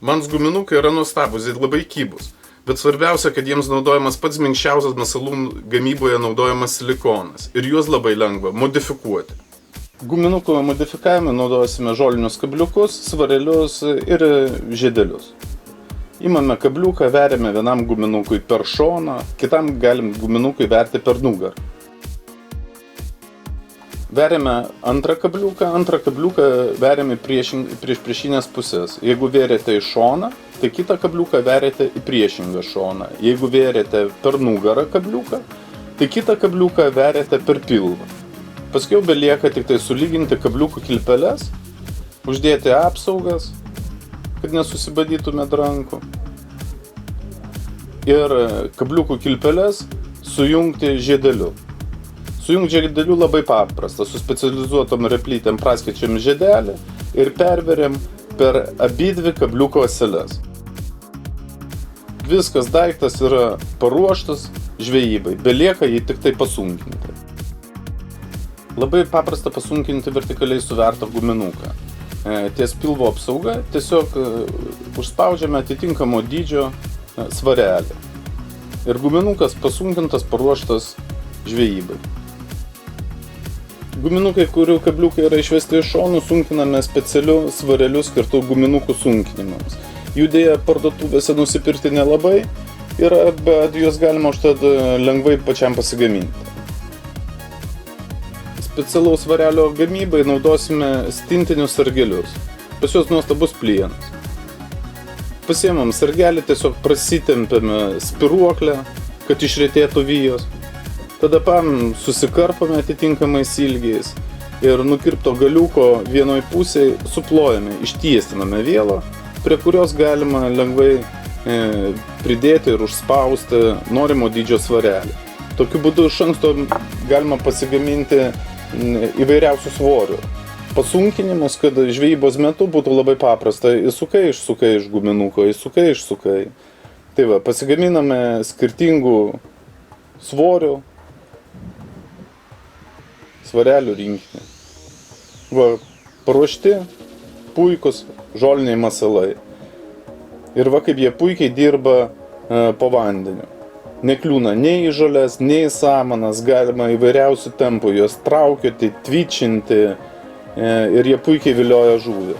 Mans guminukai yra nuostabus, jie labai kybus. Bet svarbiausia, kad jiems naudojamas pats minkščiausias masalų gamyboje naudojamas silikonas. Ir juos labai lengva modifikuoti. Guminukų modifikavime naudosime žolinius kabliukus, svarelius ir žiedelius. Imame kabliuką, veriame vienam guminukui per šoną, kitam galim guminukui verti per nugarą. Veriame antrą kabliuką veriame prieš priešinės pusės. Jeigu vėrėte į šoną, tai kitą kabliuką veriate į priešingą šoną. Jeigu vėrėte per nugarą kabliuką, tai kitą kabliuką veriate per pilvą. Paskiau belieka tik tai sulyginti kabliukų kilpeles, uždėti apsaugas, kad nesusibadytumėt rankų. Ir kabliukų kilpeles sujungti žiedeliu. Sujungti žiedeliu labai paprasta. Su specializuotom replytėm praskėčiam žiedelį ir perveriam per abidvi kabliuko ąseles. Viskas daiktas yra paruoštas žvejybai. Belieka jį tik tai pasunkinti. Labai paprasta pasunkinti vertikaliai suvertą guminuką. Ties pilvo apsauga tiesiog užspaudžiame atitinkamo dydžio svarelį. Ir guminukas pasunkintas, paruoštas žvejybai. Guminukai, kurių kabliukai yra išvesti iš šonų, sunkiname specialiu svareliu skirtų guminukų sunkinimams. Jų dėja parduotuvėse nusipirkti nelabai yra, bet juos galima užtat lengvai pačiam pasigaminti. Specialaus svarelio gamybai naudosime stintinius sargelius. Pas juos nuostabus plienas. Pasiemam sargelį, tiesiog prasitempiame spiruoklę, kad išretėtų vijos. Tada susikarpame atitinkamais ilgiais ir nukirpto galiuko vienoj pusėje suplojame, ištiesiname vielą, prie kurios galima lengvai pridėti ir užspausti norimo dydžio svarelį. Tokiu būdu iš anksto galima pasigaminti įvairiausių svorių. Pasunkinimus, kad žvejybos metu būtų labai paprasta. Įsukai, išsukai iš guminuko, įsukai, išsukai. Tai va, pasigaminame skirtingų svorių, svarelių rinkinį. Va, paruošti puikus žoliniai masalai. Ir va, kaip jie puikiai dirba po vandeniu. Nekliūna nei į žoles, nei į samanas, galima įvairiausių tempų juos traukioti, tvičinti ir jie puikiai vilioja žuvį.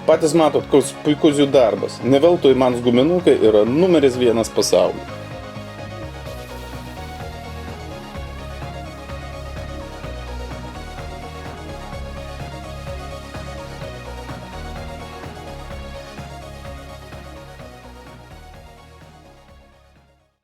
Patys matot, koks puikus jų darbas. Ne veltui Mans guminukai yra numeris 1 pasaulyje.